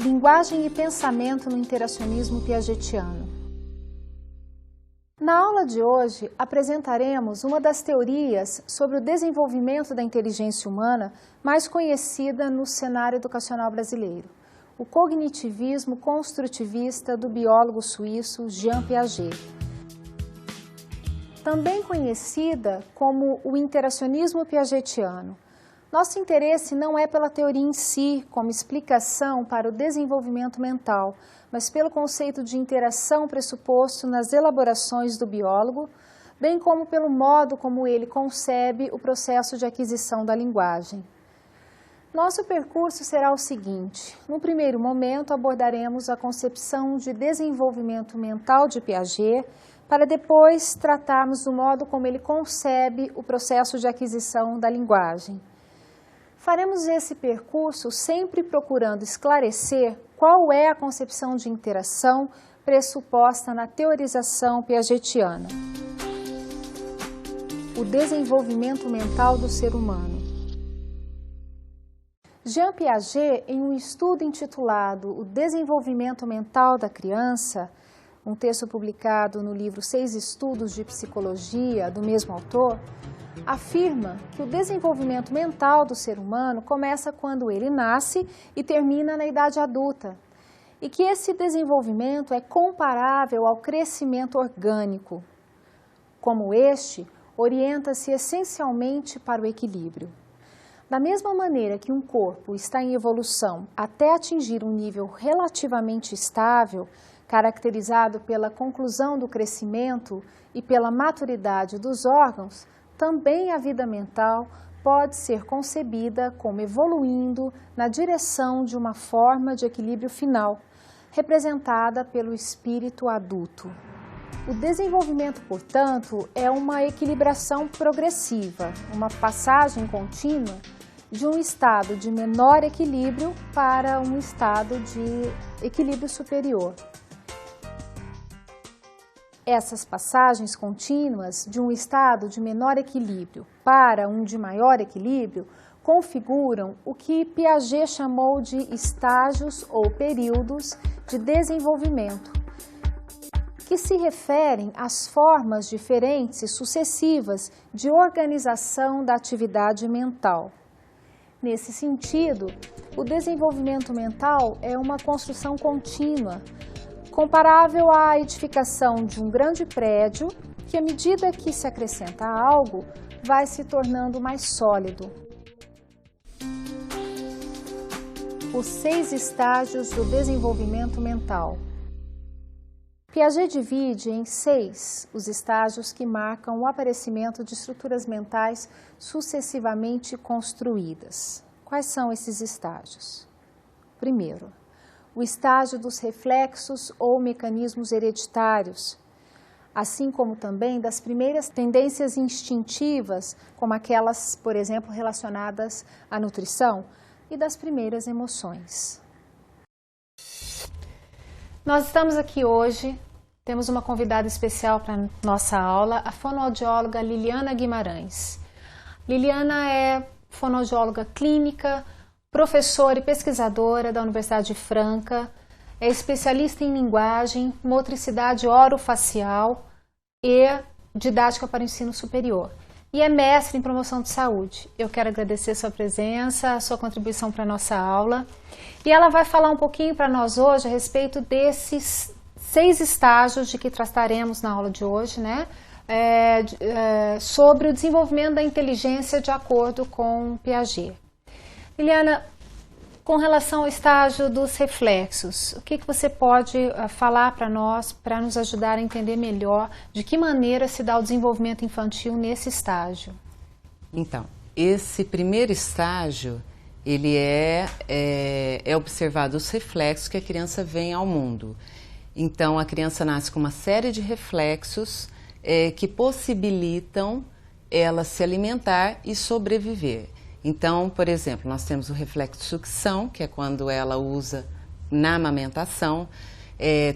Linguagem e pensamento no interacionismo piagetiano. Na aula de hoje, apresentaremos uma das teorias sobre o desenvolvimento da inteligência humana mais conhecida no cenário educacional brasileiro, o cognitivismo construtivista do biólogo suíço Jean Piaget. Também conhecida como o interacionismo piagetiano. Nosso interesse não é pela teoria em si, como explicação para o desenvolvimento mental, mas pelo conceito de interação pressuposto nas elaborações do biólogo, bem como pelo modo como ele concebe o processo de aquisição da linguagem. Nosso percurso será o seguinte: no primeiro momento abordaremos a concepção de desenvolvimento mental de Piaget, para depois tratarmos do modo como ele concebe o processo de aquisição da linguagem. Faremos esse percurso sempre procurando esclarecer qual é a concepção de interação pressuposta na teorização piagetiana. O desenvolvimento mental do ser humano. Jean Piaget, em um estudo intitulado O Desenvolvimento Mental da Criança, um texto publicado no livro 6 Estudos de Psicologia, do mesmo autor, afirma que o desenvolvimento mental do ser humano começa quando ele nasce e termina na idade adulta, e que esse desenvolvimento é comparável ao crescimento orgânico. Como este, orienta-se essencialmente para o equilíbrio. Da mesma maneira que um corpo está em evolução até atingir um nível relativamente estável, caracterizado pela conclusão do crescimento e pela maturidade dos órgãos, também a vida mental pode ser concebida como evoluindo na direção de uma forma de equilíbrio final, representada pelo espírito adulto. O desenvolvimento, portanto, é uma equilibração progressiva, uma passagem contínua de um estado de menor equilíbrio para um estado de equilíbrio superior. Essas passagens contínuas de um estado de menor equilíbrio para um de maior equilíbrio configuram o que Piaget chamou de estágios ou períodos de desenvolvimento, que se referem às formas diferentes e sucessivas de organização da atividade mental. Nesse sentido, o desenvolvimento mental é uma construção contínua, comparável à edificação de um grande prédio, que à medida que se acrescenta algo, vai se tornando mais sólido. Os 6 estágios do desenvolvimento mental. Piaget divide em 6 os estágios que marcam o aparecimento de estruturas mentais sucessivamente construídas. Quais são esses estágios? Primeiro, o estágio dos reflexos ou mecanismos hereditários, assim como também das primeiras tendências instintivas, como aquelas, por exemplo, relacionadas à nutrição, e das primeiras emoções. Nós estamos aqui hoje, temos uma convidada especial para nossa aula, a fonoaudióloga Liliana Guimarães. Liliana é fonoaudióloga clínica, professora e pesquisadora da Universidade de Franca, é especialista em linguagem, motricidade orofacial e didática para o ensino superior. E é mestre em promoção de saúde. Eu quero agradecer a sua presença, a sua contribuição para a nossa aula. E ela vai falar um pouquinho para nós hoje a respeito desses 6 estágios de que trataremos na aula de hoje, né? Sobre o desenvolvimento da inteligência de acordo com Piaget. Liliana, com relação ao estágio dos reflexos, o que você pode falar para nós, para nos ajudar a entender melhor de que maneira se dá o desenvolvimento infantil nesse estágio? Então, esse primeiro estágio, ele é observado os reflexos que a criança vem ao mundo. Então, a criança nasce com uma série de reflexos que possibilitam ela se alimentar e sobreviver. Então, por exemplo, nós temos o reflexo de sucção, que é quando ela usa na amamentação,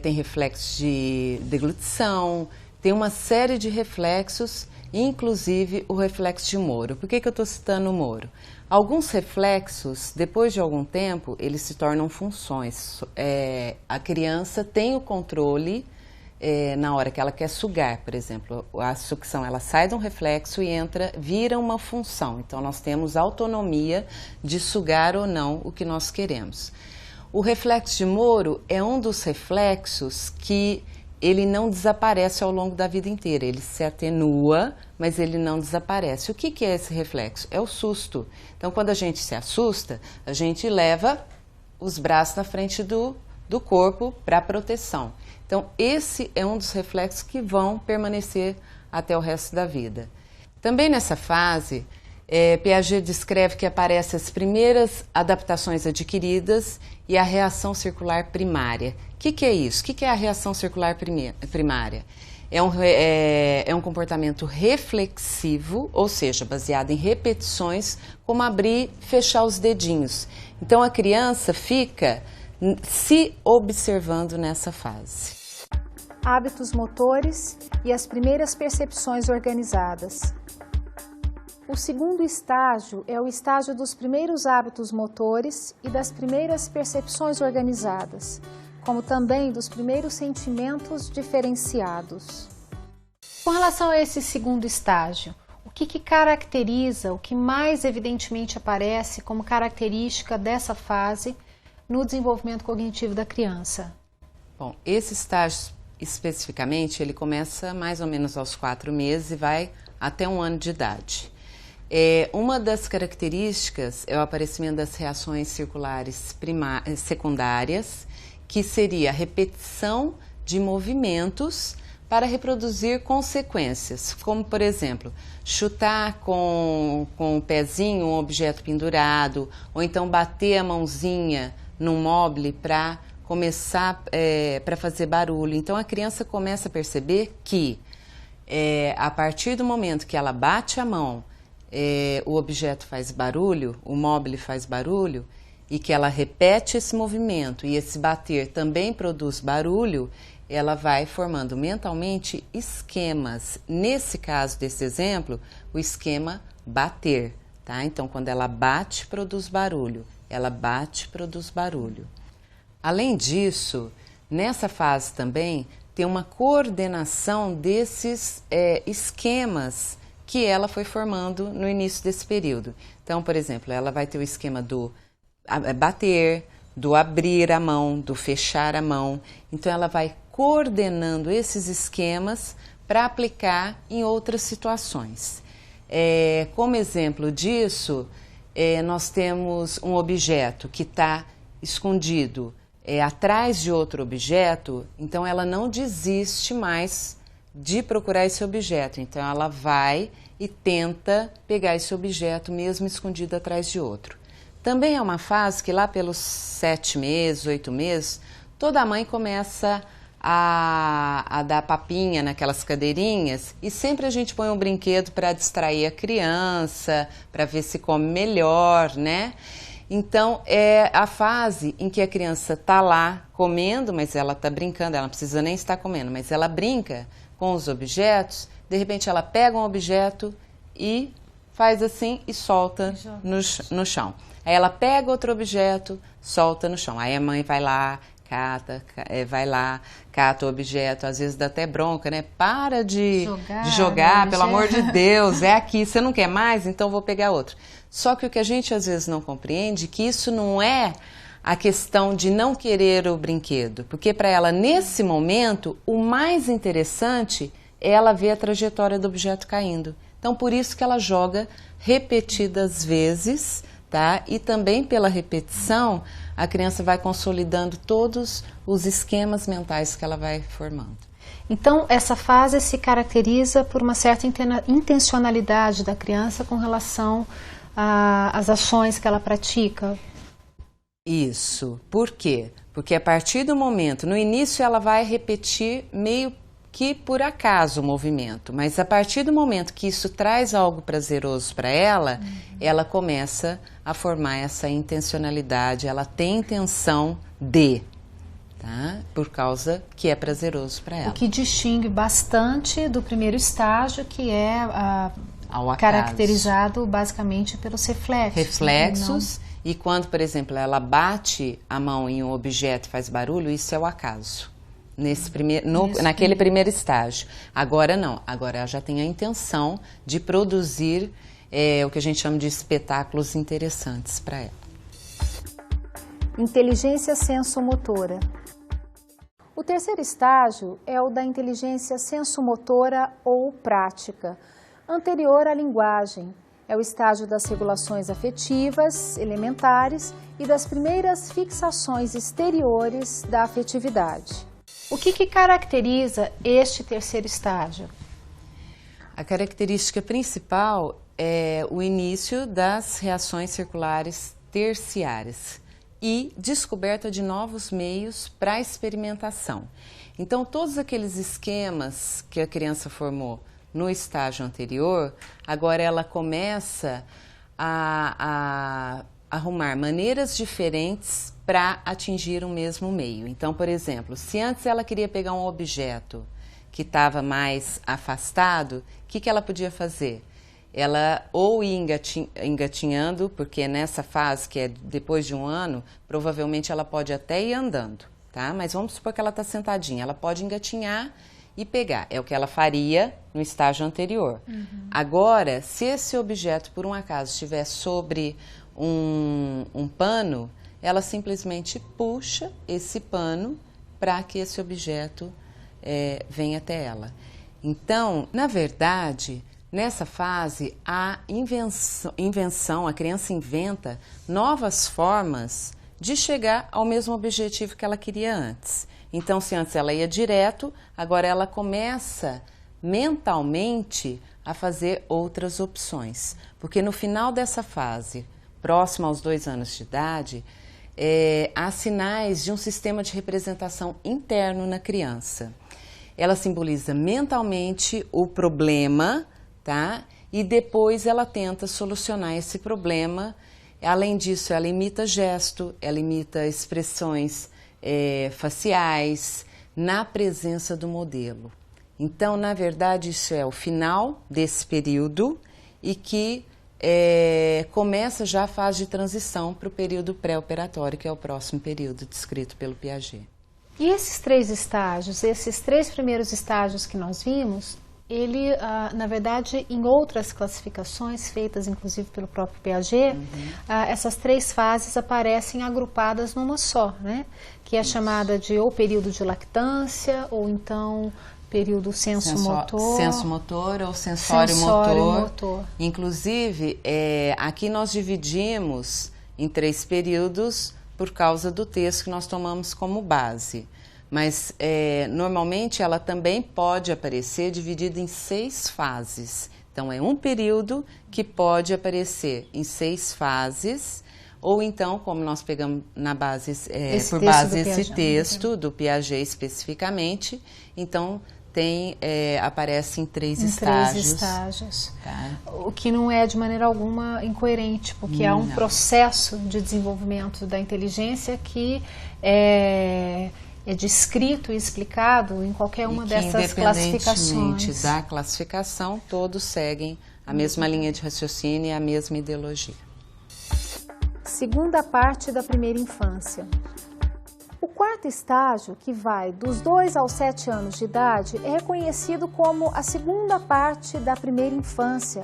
tem reflexo de deglutição, tem uma série de reflexos inclusive o reflexo de Moro. Por que eu estou citando o Moro? Alguns reflexos, depois de algum tempo, eles se tornam funções. A criança tem o controle na hora que ela quer sugar, por exemplo. A sucção, ela sai de um reflexo e vira uma função. Então, nós temos autonomia de sugar ou não o que nós queremos. O reflexo de Moro é um dos reflexos que ele não desaparece ao longo da vida inteira. Ele se atenua, mas ele não desaparece. O que é esse reflexo? É o susto. Então, quando a gente se assusta, a gente leva os braços na frente do corpo para proteção. Então, esse é um dos reflexos que vão permanecer até o resto da vida. Também nessa fase, Piaget descreve que aparecem as primeiras adaptações adquiridas e a reação circular primária. O que é isso? O que é a reação circular primária? É um comportamento reflexivo, ou seja, baseado em repetições, como abrir e fechar os dedinhos. Então, a criança fica se observando nessa fase. Hábitos motores e as primeiras percepções organizadas. O segundo estágio é o estágio dos primeiros hábitos motores e das primeiras percepções organizadas, como também dos primeiros sentimentos diferenciados. Com relação a esse segundo estágio, o que caracteriza, o que mais evidentemente aparece como característica dessa fase no desenvolvimento cognitivo da criança? Bom, esse estágio especificamente, ele começa mais ou menos aos 4 meses e vai até 1 ano de idade. Uma das características é o aparecimento das reações circulares secundárias, que seria a repetição de movimentos para reproduzir consequências, como, por exemplo, chutar com o pezinho um objeto pendurado, ou então bater a mãozinha num mobile para começar, para fazer barulho. Então, a criança começa a perceber que, a partir do momento que ela bate a mão, o objeto faz barulho, o mobile faz barulho, e que ela repete esse movimento e esse bater também produz barulho, ela vai formando mentalmente esquemas. Nesse caso desse exemplo, o esquema bater, tá? Então, quando ela bate, produz barulho. Ela bate, produz barulho. Além disso, nessa fase também tem uma coordenação desses esquemas que ela foi formando no início desse período. Então, por exemplo, ela vai ter o esquema do bater, do abrir a mão, do fechar a mão. Então, ela vai coordenando esses esquemas para aplicar em outras situações. Como exemplo disso, nós temos um objeto que está escondido atrás de outro objeto, então ela não desiste mais de procurar esse objeto. Então, ela vai e tenta pegar esse objeto mesmo escondido atrás de outro. Também é uma fase que lá pelos 7 meses, 8 meses, toda mãe começa a dar papinha naquelas cadeirinhas e sempre a gente põe um brinquedo para distrair a criança, para ver se come melhor, né? Então, é a fase em que a criança está lá comendo, mas ela está brincando, ela não precisa nem estar comendo, mas ela brinca com os objetos, de repente ela pega um objeto e faz assim e solta no chão. Aí ela pega outro objeto, solta no chão. Aí a mãe vai lá, cata o objeto, às vezes dá até bronca, né? Para de jogar, pelo amor de Deus, é aqui, você não quer mais? Então vou pegar outro. Só que o que a gente às vezes não compreende é que isso não é a questão de não querer o brinquedo, porque para ela, nesse momento, o mais interessante é ela ver a trajetória do objeto caindo. Então, por isso que ela joga repetidas vezes, tá? E também pela repetição, a criança vai consolidando todos os esquemas mentais que ela vai formando. Então, essa fase se caracteriza por uma certa intencionalidade da criança com relação às ações que ela pratica? Isso. Por quê? Porque a partir do momento, no início ela vai repetir meio que por acaso o movimento, mas a partir do momento que isso traz algo prazeroso para ela, ela começa a formar essa intencionalidade, ela tem intenção de, tá? Por causa que é prazeroso para ela. O que distingue bastante do primeiro estágio, que é caracterizado basicamente pelos reflexos. Reflexos, e quando, por exemplo, ela bate a mão em um objeto e faz barulho, isso é o acaso. Naquele primeiro estágio. Agora não, agora ela já tem a intenção de produzir o que a gente chama de espetáculos interessantes para ela. Inteligência sensomotora. O terceiro estágio é o da inteligência sensomotora ou prática, anterior à linguagem. É o estágio das regulações afetivas, elementares e das primeiras fixações exteriores da afetividade. O que caracteriza este terceiro estágio? A característica principal é o início das reações circulares terciárias e descoberta de novos meios para experimentação. Então, todos aqueles esquemas que a criança formou no estágio anterior, agora ela começa a arrumar maneiras diferentes para atingir um mesmo meio. Então, por exemplo, se antes ela queria pegar um objeto que estava mais afastado, o que ela podia fazer? Ela ou ia engatinhando, porque nessa fase, que é depois de um ano, provavelmente ela pode até ir andando, tá? Mas vamos supor que ela está sentadinha, ela pode engatinhar e pegar. É o que ela faria no estágio anterior. Agora, se esse objeto, por um acaso, estiver sobre um pano, ela simplesmente puxa esse pano para que esse objeto venha até ela. Então, na verdade, nessa fase, a invenção, a criança inventa novas formas de chegar ao mesmo objetivo que ela queria antes. Então, se antes ela ia direto, agora ela começa mentalmente a fazer outras opções. Porque no final dessa fase, próxima aos 2 anos de idade, há sinais de um sistema de representação interno na criança. Ela simboliza mentalmente o problema, tá? E depois ela tenta solucionar esse problema. Além disso, ela imita gesto, ela imita expressões faciais na presença do modelo. Então, na verdade, isso é o final desse período e que começa já a fase de transição para o período pré-operatório, que é o próximo período descrito pelo Piaget. E esses 3 estágios, esses 3 primeiros estágios que nós vimos, ele, na verdade, em outras classificações, feitas inclusive pelo próprio Piaget, essas 3 fases aparecem agrupadas numa só, né? Que é chamada de ou período de lactância, ou então período sensomotor. Sensomotor ou sensório-motor. Inclusive, aqui nós dividimos em 3 períodos por causa do texto que nós tomamos como base. Mas, normalmente, ela também pode aparecer dividida em 6 fases. Então, é um período que pode aparecer em 6 fases, ou então, como nós pegamos na base, por base esse texto do Piaget especificamente, então, aparece em 3 estágios. 3 estágios. Tá? O que não é de maneira alguma incoerente, porque há um processo de desenvolvimento da inteligência que é descrito e explicado em qualquer uma dessas classificações. Independentemente da classificação, todos seguem a mesma linha de raciocínio e a mesma ideologia. Segunda parte da primeira infância. O quarto estágio, que vai dos 2 aos 7 anos de idade, é reconhecido como a segunda parte da primeira infância,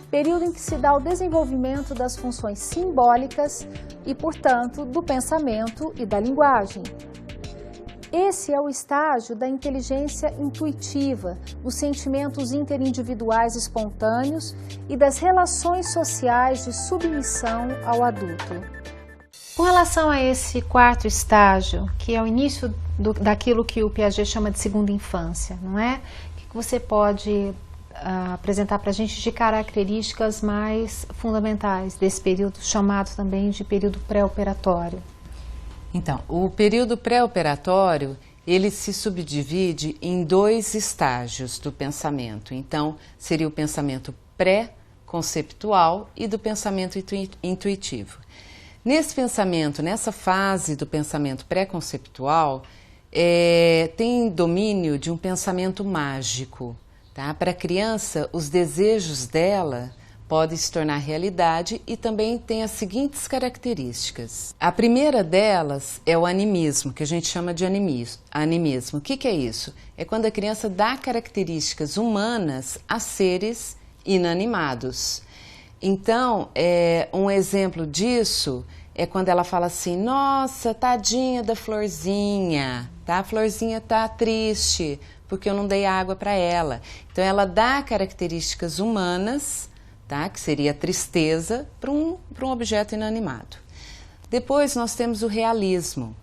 período em que se dá o desenvolvimento das funções simbólicas e, portanto, do pensamento e da linguagem. Esse é o estágio da inteligência intuitiva, dos sentimentos interindividuais espontâneos e das relações sociais de submissão ao adulto. Com relação a esse quarto estágio, que é o início daquilo que o Piaget chama de segunda infância, não é? O que você pode apresentar para a gente de características mais fundamentais desse período, chamado também de período pré-operatório? Então, o período pré-operatório, ele se subdivide em 2 estágios do pensamento. Então, seria o pensamento pré-conceptual e do pensamento intuitivo. Nesse pensamento, nessa fase do pensamento pré-conceptual, tem domínio de um pensamento mágico. Tá? Para a criança, os desejos dela podem se tornar realidade e também tem as seguintes características. A primeira delas é o animismo, que a gente chama de animismo. O que é isso? É quando a criança dá características humanas a seres inanimados. Então, um exemplo disso é quando ela fala assim, nossa, tadinha da Florzinha, tá? A Florzinha tá triste porque eu não dei água para ela. Então, ela dá características humanas, tá? Que seria a tristeza, para um objeto inanimado. Depois, nós temos o realismo.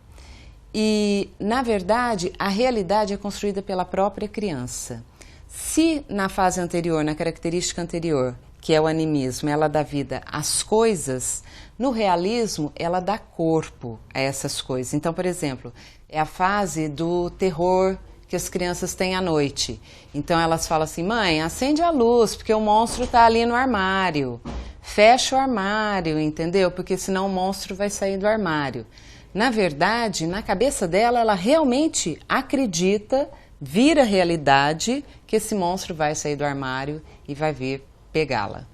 E, na verdade, a realidade é construída pela própria criança. Se na fase anterior, na característica anterior, que é o animismo, ela dá vida às coisas, no realismo ela dá corpo a essas coisas. Então, por exemplo, é a fase do terror que as crianças têm à noite. Então elas falam assim, mãe, acende a luz, porque o monstro está ali no armário. Fecha o armário, entendeu? Porque senão o monstro vai sair do armário. Na verdade, na cabeça dela, ela realmente acredita, vira realidade, que esse monstro vai sair do armário e vai vir pegá-la.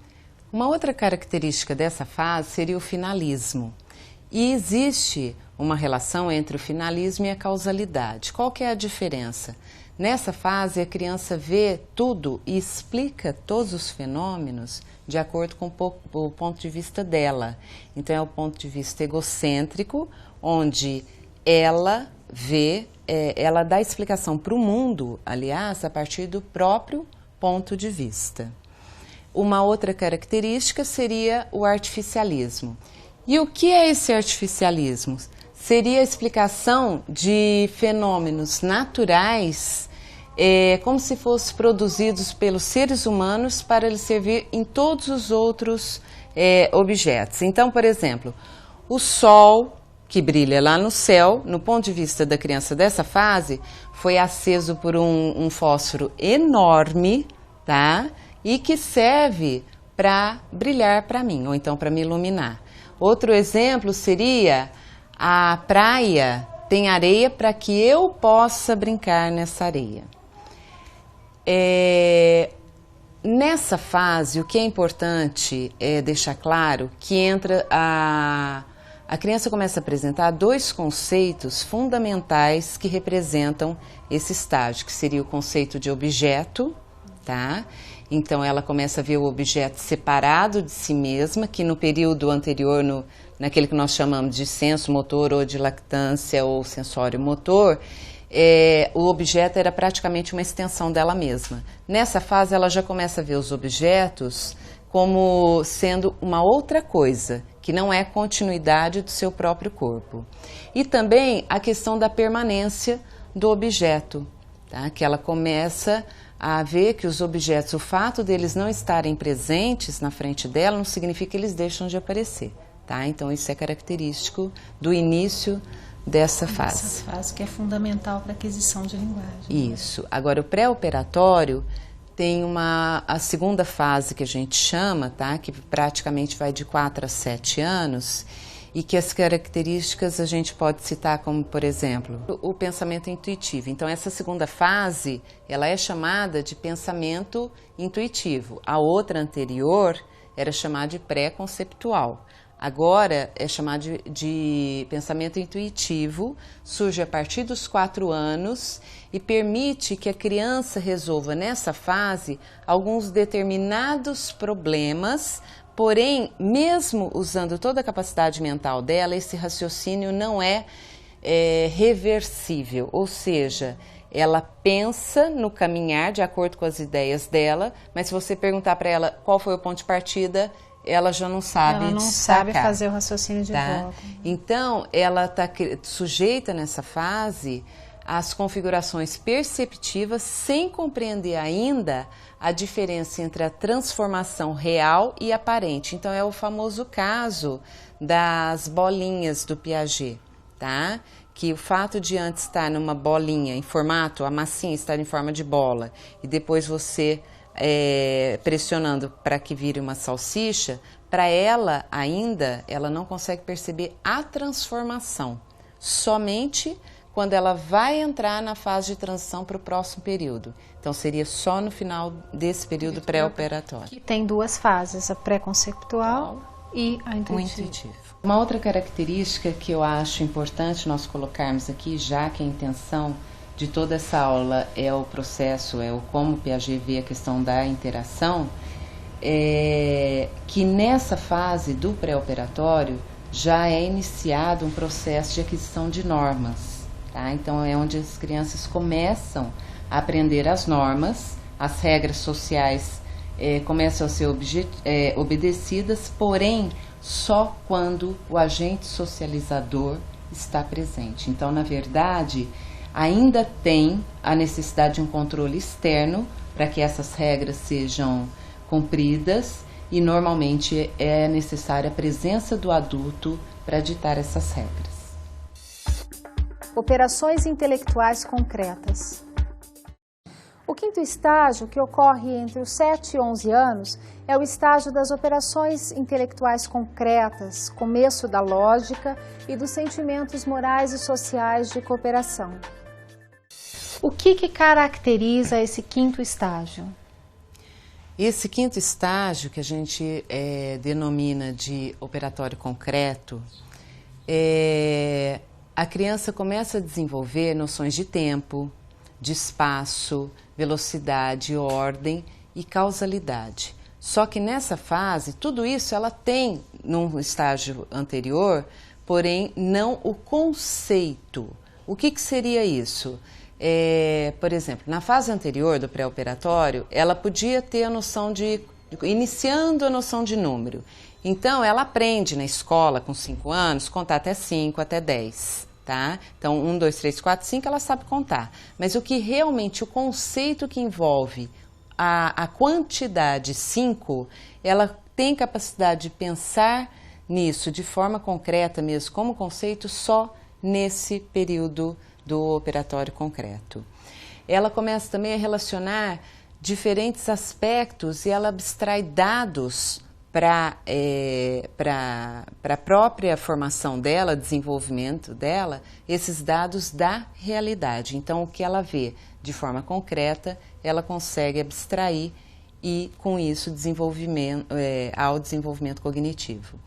Uma outra característica dessa fase seria o finalismo. E existe uma relação entre o finalismo e a causalidade. Qual que é a diferença? Nessa fase, a criança vê tudo e explica todos os fenômenos de acordo com o ponto de vista dela. Então, é o ponto de vista egocêntrico, onde ela vê, ela dá explicação para o mundo, aliás, a partir do próprio ponto de vista. Uma outra característica seria o artificialismo. E o que é esse artificialismo? Seria a explicação de fenômenos naturais, como se fossem produzidos pelos seres humanos para eles servir em todos os outros objetos. Então, por exemplo, o sol que brilha lá no céu, no ponto de vista da criança dessa fase, foi aceso por um fósforo enorme, tá? E que serve para brilhar para mim, ou então para me iluminar. Outro exemplo seria a praia tem areia para que eu possa brincar nessa areia. Nessa fase, o que é importante é deixar claro que entra a criança começa a apresentar dois conceitos fundamentais que representam esse estágio, que seria o conceito de objeto, tá? Então, ela começa a ver o objeto separado de si mesma, que no período anterior, naquele que nós chamamos de senso motor ou de lactância ou sensório motor, o objeto era praticamente uma extensão dela mesma. Nessa fase, ela já começa a ver os objetos como sendo uma outra coisa, que não é continuidade do seu próprio corpo. E também a questão da permanência do objeto, tá? Que ela começa a ver que os objetos, o fato deles não estarem presentes na frente dela, não significa que eles deixam de aparecer, tá? Então, isso é característico do início dessa fase. Essa fase que é fundamental para a aquisição de linguagem. Isso. Agora, o pré-operatório tem a segunda fase que a gente chama, tá? Que praticamente vai de 4 a 7 anos, e que as características a gente pode citar como, por exemplo, o pensamento intuitivo. Então, essa segunda fase, ela é chamada de pensamento intuitivo. A outra anterior era chamada de pré-conceptual. Agora é chamado de pensamento intuitivo, surge a partir dos 4 anos e permite que a criança resolva nessa fase alguns determinados problemas. Porém, mesmo usando toda a capacidade mental dela, esse raciocínio não é reversível, ou seja, ela pensa no caminhar de acordo com as ideias dela, mas se você perguntar para ela qual foi o ponto de partida, ela já não sabe. Ela não sabe fazer o raciocínio de volta. Então, ela está sujeita nessa fase às configurações perceptivas sem compreender ainda a diferença entre a transformação real e aparente. Então, é o famoso caso das bolinhas do Piaget, tá? Que o fato de antes estar numa bolinha em formato, a massinha estar em forma de bola, e depois você pressionando para que vire uma salsicha, para ela ainda, ela não consegue perceber a transformação, somente quando ela vai entrar na fase de transição para o próximo período. Então, seria só no final desse período pré-operatório. Que tem duas fases, a pré-conceptual e a intuitiva. Uma outra característica que eu acho importante nós colocarmos aqui, já que a intenção de toda essa aula é o processo, é o como Piaget vê a questão da interação, é que nessa fase do pré-operatório já é iniciado um processo de aquisição de normas. Tá? Então, é onde as crianças começam a aprender as normas, as regras sociais começam a ser obedecidas, porém, só quando o agente socializador está presente. Então, na verdade, ainda tem a necessidade de um controle externo para que essas regras sejam cumpridas e, normalmente, é necessária a presença do adulto para ditar essas regras. Operações intelectuais concretas. O quinto estágio, que ocorre entre os 7 e 11 anos, é o estágio das operações intelectuais concretas, começo da lógica e dos sentimentos morais e sociais de cooperação. O que caracteriza esse quinto estágio? Esse quinto estágio, que a gente denomina de operatório concreto, a criança começa a desenvolver noções de tempo, de espaço, velocidade, ordem e causalidade. Só que nessa fase, tudo isso ela tem num estágio anterior, porém não o conceito. O que seria isso? Por exemplo, na fase anterior do pré-operatório, ela podia ter a noção iniciando a noção de número. Então, ela aprende na escola, com 5 anos, contar até 5, até 10, tá? Então, 1, 2, 3, 4, 5, ela sabe contar. Mas o que realmente, o conceito que envolve a quantidade 5, ela tem capacidade de pensar nisso de forma concreta mesmo, como conceito, só nesse período do operatório concreto. Ela começa também a relacionar diferentes aspectos e ela abstrai dados para a própria formação dela, desenvolvimento dela, esses dados da realidade. Então, o que ela vê de forma concreta, ela consegue abstrair e, com isso, ao desenvolvimento cognitivo.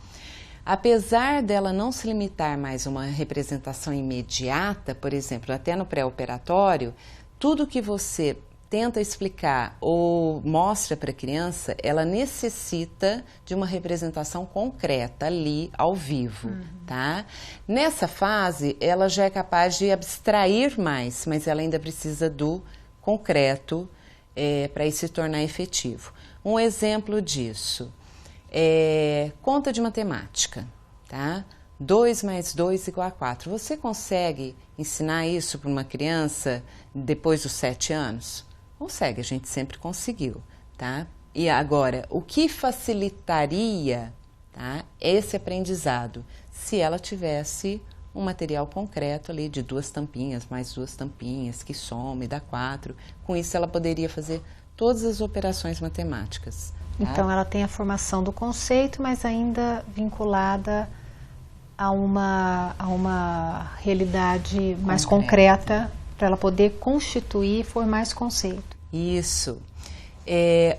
Apesar dela não se limitar mais a uma representação imediata, por exemplo, até no pré-operatório, tudo que você tenta explicar ou mostra para a criança, ela necessita de uma representação concreta ali, ao vivo, tá? Nessa fase, ela já é capaz de abstrair mais, mas ela ainda precisa do concreto para isso se tornar efetivo. Um exemplo disso conta de matemática, tá? 2 mais 2 igual a 4. Você consegue ensinar isso para uma criança depois dos 7 anos? Consegue, a gente sempre conseguiu, tá? E agora, o que facilitaria, tá, esse aprendizado? Se ela tivesse um material concreto ali de 2 tampinhas, mais 2 tampinhas, que soma e dá 4. Com isso, ela poderia fazer todas as operações matemáticas. Tá? Então, ela tem a formação do conceito, mas ainda vinculada a uma realidade mais concreta, para ela poder constituir e formar esse conceito. Isso.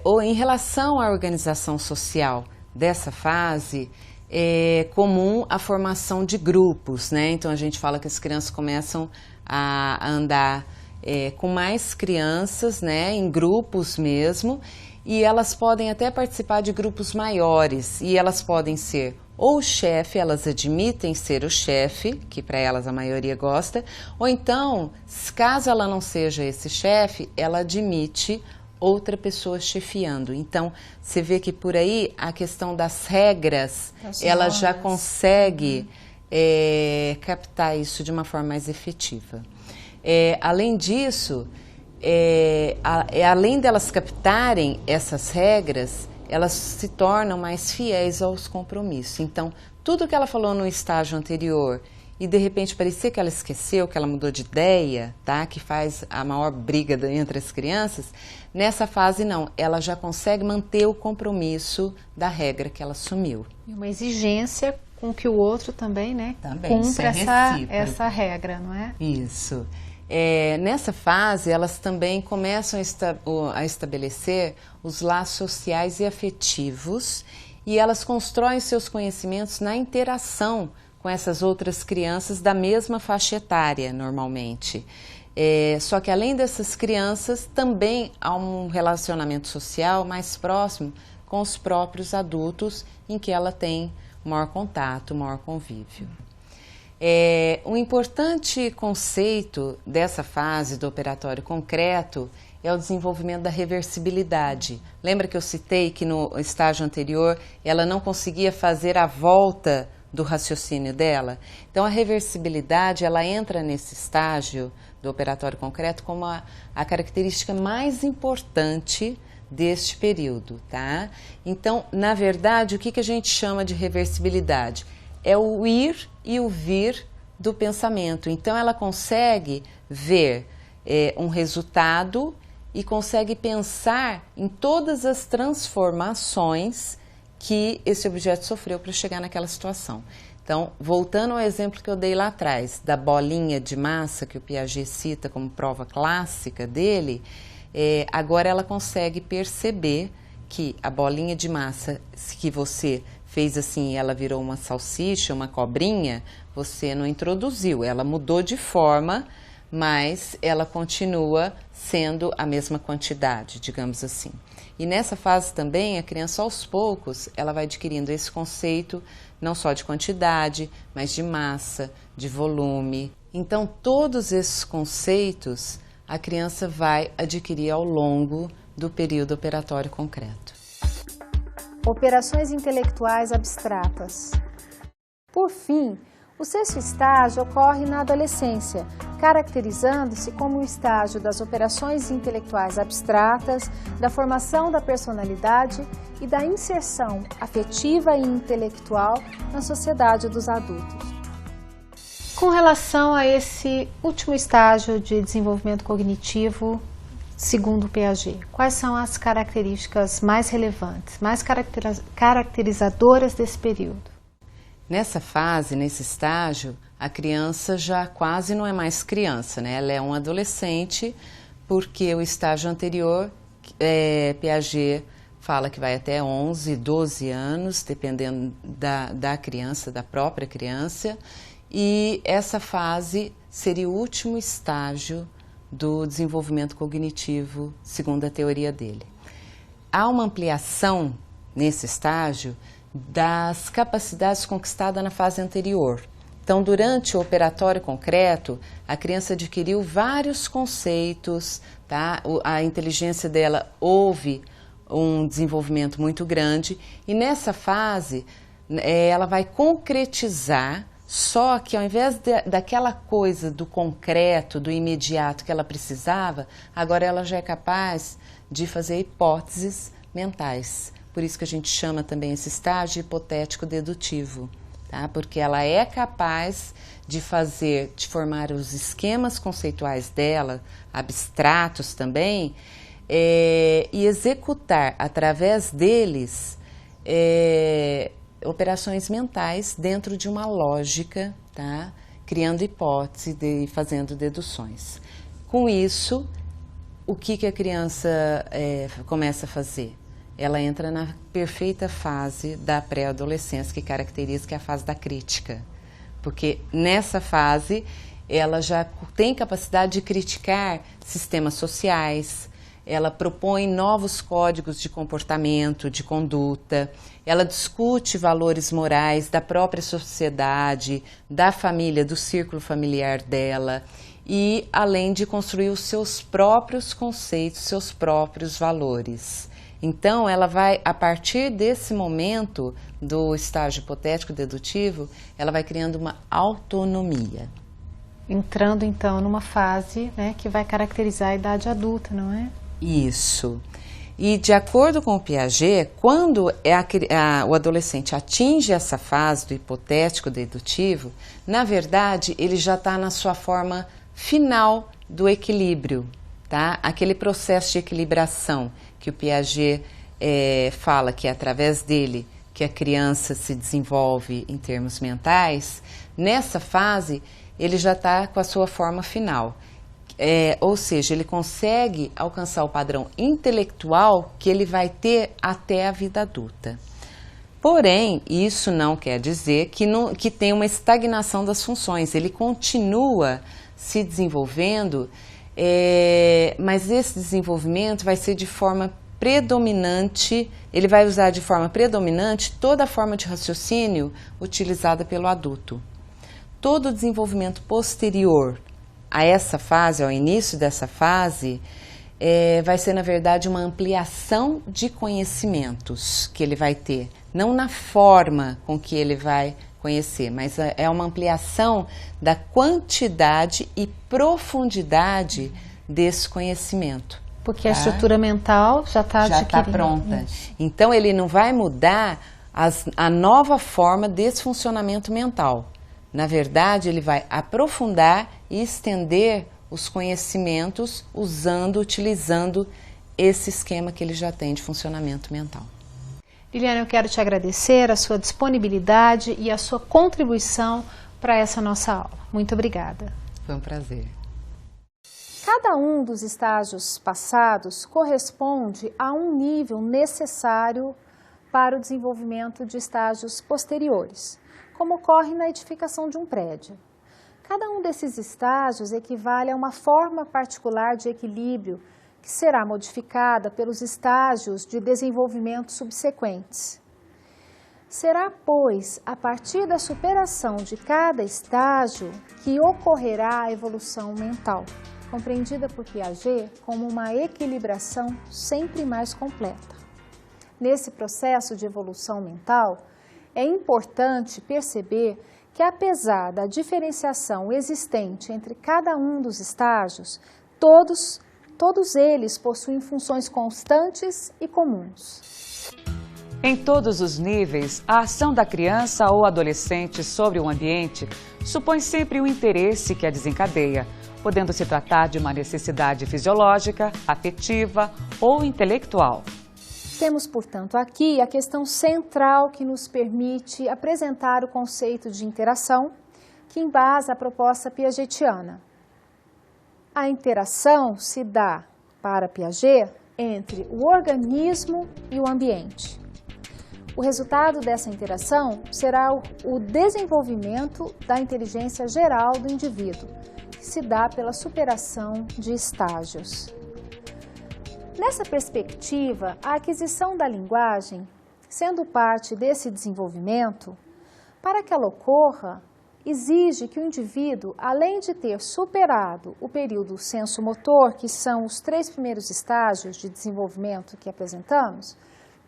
Ou em relação à organização social dessa fase, é comum a formação de grupos, né? Então, a gente fala que as crianças começam a andar com mais crianças, né? Em grupos mesmo, e elas podem até participar de grupos maiores, e elas podem ser ou o chefe, elas admitem ser o chefe, que para elas a maioria gosta, ou então, caso ela não seja esse chefe, ela admite outra pessoa chefiando. Então, você vê que por aí a questão das regras, ela já consegue captar isso de uma forma mais efetiva. Além disso, além delas captarem essas regras, elas se tornam mais fiéis aos compromissos. Então, tudo que ela falou no estágio anterior e de repente parecia que ela esqueceu, que ela mudou de ideia, tá? Que faz a maior briga entre as crianças, nessa fase não, ela já consegue manter o compromisso da regra que ela assumiu. E uma exigência com que o outro também, né, cumpra essa regra, não é? Isso. Nessa fase, elas também começam a estabelecer os laços sociais e afetivos, e elas constroem seus conhecimentos na interação com essas outras crianças da mesma faixa etária, normalmente. Só que além dessas crianças, também há um relacionamento social mais próximo com os próprios adultos, em que ela tem maior contato, maior convívio. Um importante conceito dessa fase do operatório concreto é o desenvolvimento da reversibilidade. Lembra que eu citei que no estágio anterior ela não conseguia fazer a volta do raciocínio dela? Então a reversibilidade, ela entra nesse estágio do operatório concreto como a característica mais importante deste período, tá? Então, na verdade, o que a gente chama de reversibilidade? É o ir e o vir do pensamento. Então, ela consegue ver um resultado e consegue pensar em todas as transformações que esse objeto sofreu para chegar naquela situação. Então, voltando ao exemplo que eu dei lá atrás, da bolinha de massa que o Piaget cita como prova clássica dele, agora ela consegue perceber que a bolinha de massa que você fez assim, ela virou uma salsicha, uma cobrinha, você não introduziu, ela mudou de forma, mas ela continua sendo a mesma quantidade, digamos assim. E nessa fase também, a criança aos poucos, ela vai adquirindo esse conceito não só de quantidade, mas de massa, de volume. Então, todos esses conceitos a criança vai adquirir ao longo do período operatório concreto. Operações intelectuais abstratas. Por fim, o sexto estágio ocorre na adolescência, caracterizando-se como o estágio das operações intelectuais abstratas, da formação da personalidade e da inserção afetiva e intelectual na sociedade dos adultos. Com relação a esse último estágio de desenvolvimento cognitivo, segundo Piaget, quais são as características mais relevantes, mais caracterizadoras desse período? Nessa fase, nesse estágio, a criança já quase não é mais criança, né? Ela é um adolescente, porque o estágio anterior, Piaget fala que vai até 11, 12 anos, dependendo da criança, da própria criança, e essa fase seria o último estágio do desenvolvimento cognitivo, segundo a teoria dele. Há uma ampliação nesse estágio das capacidades conquistadas na fase anterior. Então, durante o operatório concreto, a criança adquiriu vários conceitos, tá? A inteligência dela houve um desenvolvimento muito grande, e nessa fase ela vai concretizar, só que ao invés daquela coisa do concreto, do imediato que ela precisava, agora ela já é capaz de fazer hipóteses mentais. Por isso que a gente chama também esse estágio hipotético dedutivo, tá? Porque ela é capaz de formar os esquemas conceituais dela, abstratos também, e executar através deles operações mentais dentro de uma lógica, tá? Criando hipóteses e fazendo deduções. Com isso, o que a criança começa a fazer? Ela entra na perfeita fase da pré-adolescência, que caracteriza que é a fase da crítica. Porque nessa fase, ela já tem capacidade de criticar sistemas sociais, ela propõe novos códigos de comportamento, de conduta, ela discute valores morais da própria sociedade, da família, do círculo familiar dela, e além de construir os seus próprios conceitos, seus próprios valores. Então, ela vai, a partir desse momento do estágio hipotético dedutivo, ela vai criando uma autonomia. Entrando, então, numa fase, né, que vai caracterizar a idade adulta, não é? Isso. E, de acordo com o Piaget, quando o adolescente atinge essa fase do hipotético dedutivo, na verdade, ele já está na sua forma final do equilíbrio, tá? Aquele processo de equilibração que o Piaget fala que é através dele que a criança se desenvolve em termos mentais, nessa fase ele já está com a sua forma final. Ou seja, ele consegue alcançar o padrão intelectual que ele vai ter até a vida adulta. Porém, isso não quer dizer que tem uma estagnação das funções, ele continua se desenvolvendo, mas esse desenvolvimento vai ser de forma predominante, ele vai usar de forma predominante toda a forma de raciocínio utilizada pelo adulto. Todo o desenvolvimento posterior a essa fase, ao início dessa fase, vai ser, na verdade, uma ampliação de conhecimentos que ele vai ter. Não na forma com que ele vai conhecer, mas é uma ampliação da quantidade e profundidade desse conhecimento. Porque a estrutura mental já está pronta. Então, ele não vai mudar a nova forma desse funcionamento mental. Na verdade, ele vai aprofundar e estender os conhecimentos utilizando esse esquema que ele já tem de funcionamento mental. Liliana, eu quero te agradecer a sua disponibilidade e a sua contribuição para essa nossa aula. Muito obrigada. Foi um prazer. Cada um dos estágios passados corresponde a um nível necessário para o desenvolvimento de estágios posteriores, como ocorre na edificação de um prédio. Cada um desses estágios equivale a uma forma particular de equilíbrio que será modificada pelos estágios de desenvolvimento subsequentes. Será, pois, a partir da superação de cada estágio que ocorrerá a evolução mental, compreendida por Piaget como uma equilibração sempre mais completa. Nesse processo de evolução mental, é importante perceber que, apesar da diferenciação existente entre cada um dos estágios, todos eles possuem funções constantes e comuns. Em todos os níveis, a ação da criança ou adolescente sobre o ambiente supõe sempre um interesse que a desencadeia, podendo se tratar de uma necessidade fisiológica, afetiva ou intelectual. Temos, portanto, aqui a questão central que nos permite apresentar o conceito de interação, que embasa a proposta piagetiana. A interação se dá, para Piaget, entre o organismo e o ambiente. O resultado dessa interação será o desenvolvimento da inteligência geral do indivíduo, que se dá pela superação de estágios. Nessa perspectiva, a aquisição da linguagem, sendo parte desse desenvolvimento, para que ela ocorra, exige que o indivíduo, além de ter superado o período sensomotor, que são os 3 primeiros estágios de desenvolvimento que apresentamos,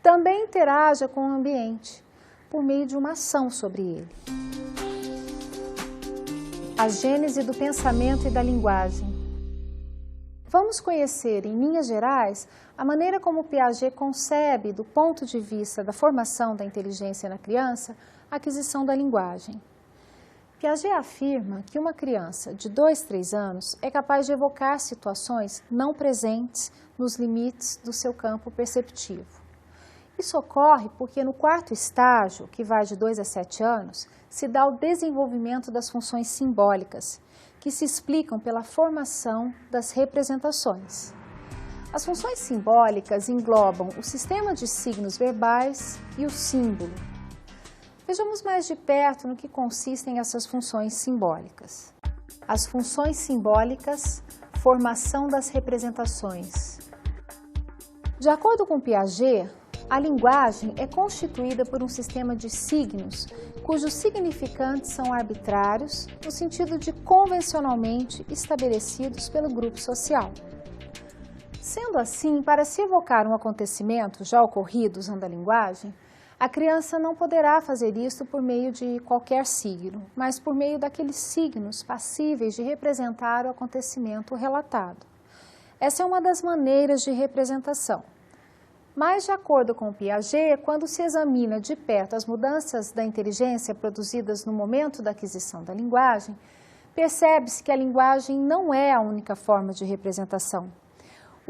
também interaja com o ambiente, por meio de uma ação sobre ele. A gênese do pensamento e da linguagem. Vamos conhecer, em linhas gerais, a maneira como Piaget concebe, do ponto de vista da formação da inteligência na criança, a aquisição da linguagem. Piaget afirma que uma criança de 2, 3 anos é capaz de evocar situações não presentes nos limites do seu campo perceptivo. Isso ocorre porque no 4º estágio, que vai de 2 a 7 anos, se dá o desenvolvimento das funções simbólicas, que se explicam pela formação das representações. As funções simbólicas englobam o sistema de signos verbais e o símbolo. Vejamos mais de perto no que consistem essas funções simbólicas. As funções simbólicas, formação das representações. De acordo com Piaget, a linguagem é constituída por um sistema de signos cujos significantes são arbitrários, no sentido de convencionalmente estabelecidos pelo grupo social. Sendo assim, para se evocar um acontecimento já ocorrido usando a linguagem, a criança não poderá fazer isso por meio de qualquer signo, mas por meio daqueles signos passíveis de representar o acontecimento relatado. Essa é uma das maneiras de representação. Mas, de acordo com Piaget, quando se examina de perto as mudanças da inteligência produzidas no momento da aquisição da linguagem, percebe-se que a linguagem não é a única forma de representação.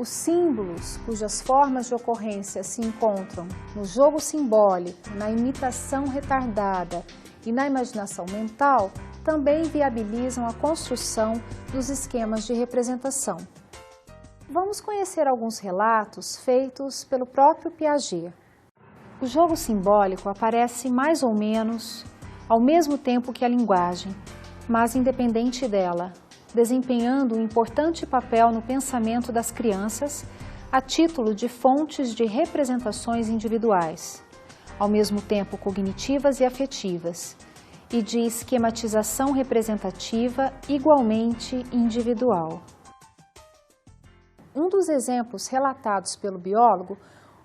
Os símbolos, cujas formas de ocorrência se encontram no jogo simbólico, na imitação retardada e na imaginação mental, também viabilizam a construção dos esquemas de representação. Vamos conhecer alguns relatos feitos pelo próprio Piaget. O jogo simbólico aparece mais ou menos ao mesmo tempo que a linguagem, mas independente dela, desempenhando um importante papel no pensamento das crianças a título de fontes de representações individuais, ao mesmo tempo cognitivas e afetivas, e de esquematização representativa igualmente individual. Um dos exemplos relatados pelo biólogo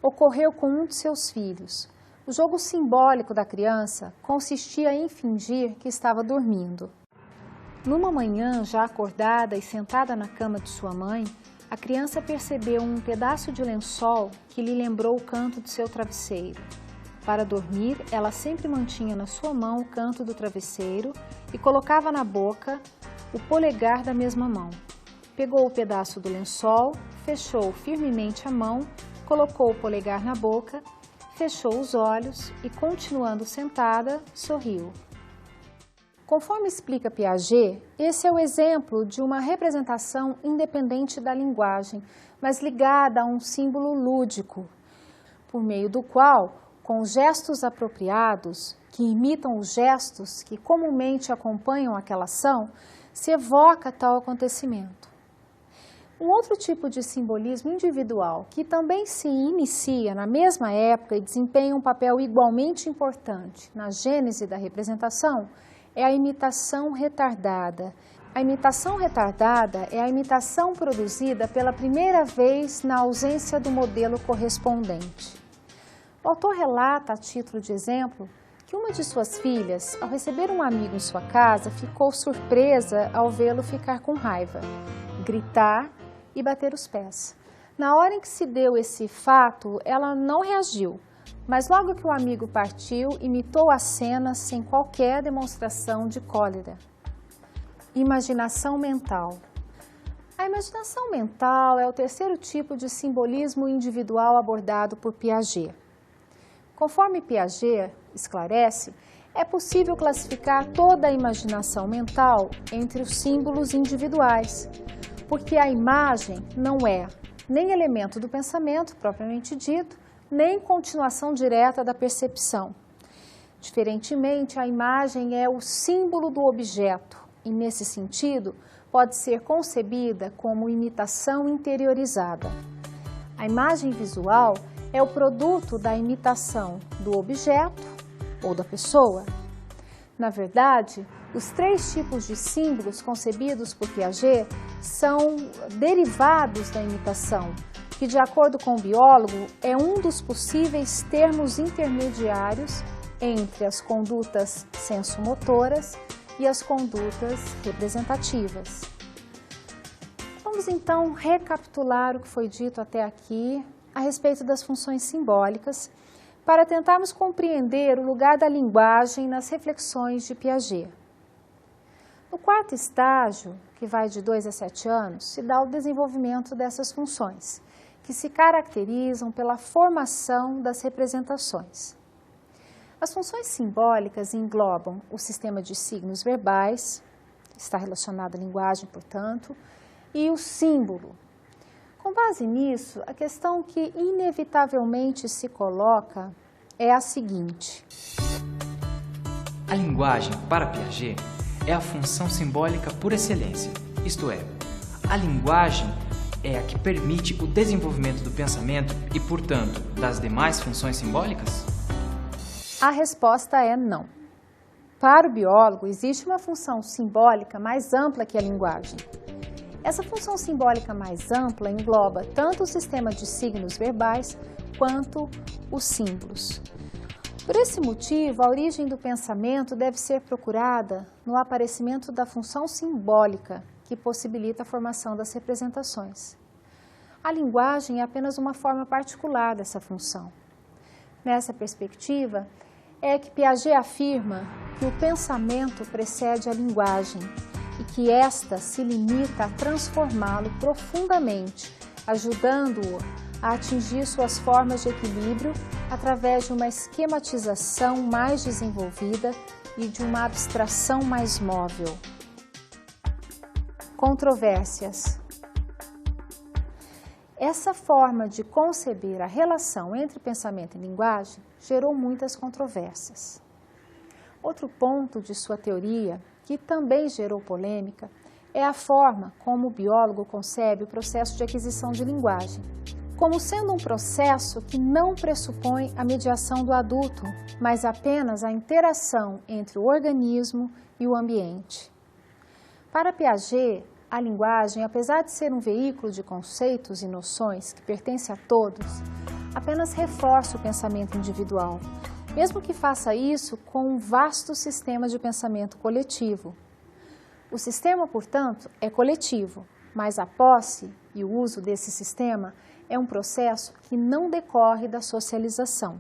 ocorreu com um de seus filhos. O jogo simbólico da criança consistia em fingir que estava dormindo. Numa manhã, já acordada e sentada na cama de sua mãe, a criança percebeu um pedaço de lençol que lhe lembrou o canto de seu travesseiro. Para dormir, ela sempre mantinha na sua mão o canto do travesseiro e colocava na boca o polegar da mesma mão. Pegou o pedaço do lençol, fechou firmemente a mão, colocou o polegar na boca, fechou os olhos e, continuando sentada, sorriu. Conforme explica Piaget, esse é o exemplo de uma representação independente da linguagem, mas ligada a um símbolo lúdico, por meio do qual, com gestos apropriados, que imitam os gestos que comumente acompanham aquela ação, se evoca tal acontecimento. Um outro tipo de simbolismo individual, que também se inicia na mesma época e desempenha um papel igualmente importante na gênese da representação, é a imitação retardada. A imitação retardada é a imitação produzida pela primeira vez na ausência do modelo correspondente. O autor relata, a título de exemplo, que uma de suas filhas, ao receber um amigo em sua casa, ficou surpresa ao vê-lo ficar com raiva, gritar e bater os pés. Na hora em que se deu esse fato, ela não reagiu, mas logo que o amigo partiu, imitou a cena sem qualquer demonstração de cólera. Imaginação mental. A imaginação mental é o terceiro tipo de simbolismo individual abordado por Piaget. Conforme Piaget esclarece, é possível classificar toda a imaginação mental entre os símbolos individuais, porque a imagem não é nem elemento do pensamento propriamente dito, nem continuação direta da percepção. Diferentemente, a imagem é o símbolo do objeto e, nesse sentido, pode ser concebida como imitação interiorizada. A imagem visual é o produto da imitação do objeto ou da pessoa. Na verdade, os três tipos de símbolos concebidos por Piaget são derivados da imitação, que, de acordo com o biólogo, é um dos possíveis termos intermediários entre as condutas sensomotoras e as condutas representativas. Vamos então recapitular o que foi dito até aqui a respeito das funções simbólicas, para tentarmos compreender o lugar da linguagem nas reflexões de Piaget. No quarto estágio, que vai de 2 a 7 anos, se dá o desenvolvimento dessas funções, que se caracterizam pela formação das representações. As funções simbólicas englobam o sistema de signos verbais, está relacionado à linguagem, portanto, e o símbolo. Com base nisso, a questão que inevitavelmente se coloca é a seguinte. A linguagem, para Piaget, é a função simbólica por excelência, isto é, a linguagem é a que permite o desenvolvimento do pensamento e, portanto, das demais funções simbólicas? A resposta é não. Para o biólogo, existe uma função simbólica mais ampla que a linguagem. Essa função simbólica mais ampla engloba tanto o sistema de signos verbais quanto os símbolos. Por esse motivo, a origem do pensamento deve ser procurada no aparecimento da função simbólica, que possibilita a formação das representações. A linguagem é apenas uma forma particular dessa função. Nessa perspectiva, é que Piaget afirma que o pensamento precede a linguagem e que esta se limita a transformá-lo profundamente ajudando-o a atingir suas formas de equilíbrio através de uma esquematização mais desenvolvida e de uma abstração mais móvel. Controvérsias. Essa forma de conceber a relação entre pensamento e linguagem gerou muitas controvérsias. Outro ponto de sua teoria, que também gerou polêmica, é a forma como o biólogo concebe o processo de aquisição de linguagem, como sendo um processo que não pressupõe a mediação do adulto, mas apenas a interação entre o organismo e o ambiente. Para Piaget, a linguagem, apesar de ser um veículo de conceitos e noções que pertence a todos, apenas reforça o pensamento individual, mesmo que faça isso com um vasto sistema de pensamento coletivo. O sistema, portanto, é coletivo, mas a posse e o uso desse sistema é um processo que não decorre da socialização.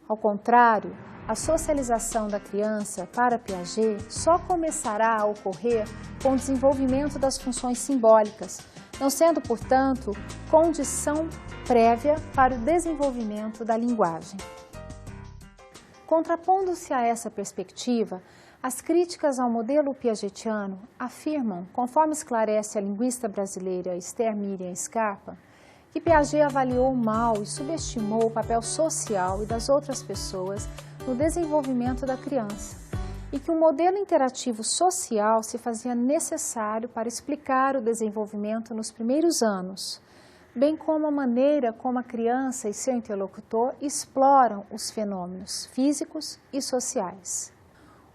Ao contrário, a socialização da criança, para Piaget, só começará a ocorrer com o desenvolvimento das funções simbólicas, não sendo, portanto, condição prévia para o desenvolvimento da linguagem. Contrapondo-se a essa perspectiva, as críticas ao modelo piagetiano afirmam, conforme esclarece a linguista brasileira Esther Miriam Scarpa, que Piaget avaliou mal e subestimou o papel social e das outras pessoas no desenvolvimento da criança e que um modelo interativo social se fazia necessário para explicar o desenvolvimento nos primeiros anos, bem como a maneira como a criança e seu interlocutor exploram os fenômenos físicos e sociais.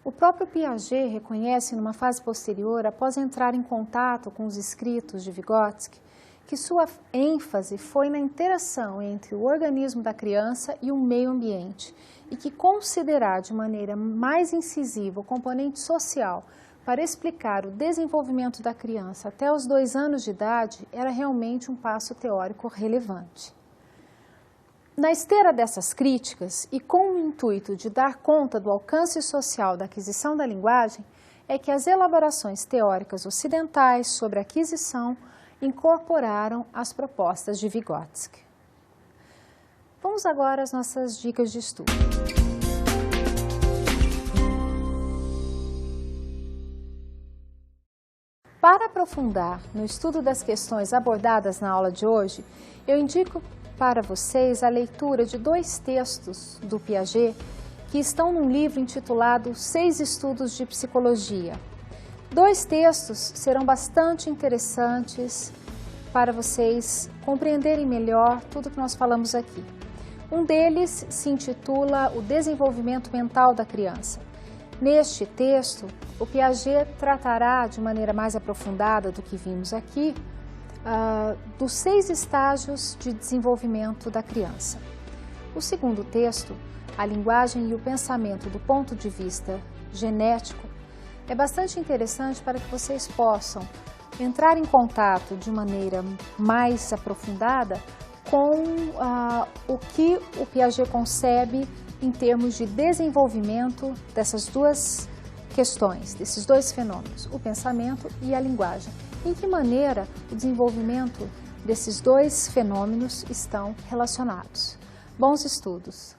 O próprio Piaget reconhece numa fase posterior, após entrar em contato com os escritos de Vygotsky, que sua ênfase foi na interação entre o organismo da criança e o meio ambiente e que considerar de maneira mais incisiva o componente social para explicar o desenvolvimento da criança até os 2 anos de idade era realmente um passo teórico relevante. Na esteira dessas críticas e com o intuito de dar conta do alcance social da aquisição da linguagem, é que as elaborações teóricas ocidentais sobre a aquisição incorporaram as propostas de Vygotsky. Vamos agora às nossas dicas de estudo. Para aprofundar no estudo das questões abordadas na aula de hoje, eu indico para vocês a leitura de 2 textos do Piaget que estão num livro intitulado 6 Estudos de Psicologia. 2 textos serão bastante interessantes para vocês compreenderem melhor tudo que nós falamos aqui. Um deles se intitula O Desenvolvimento Mental da Criança. Neste texto, o Piaget tratará de maneira mais aprofundada do que vimos aqui, dos 6 estágios de desenvolvimento da criança. O segundo texto, A Linguagem e o Pensamento do Ponto de Vista Genético, é bastante interessante para que vocês possam entrar em contato de maneira mais aprofundada com o que o Piaget concebe em termos de desenvolvimento dessas 2 questões, desses 2 fenômenos, o pensamento e a linguagem. Em que maneira o desenvolvimento desses 2 fenômenos estão relacionados. Bons estudos!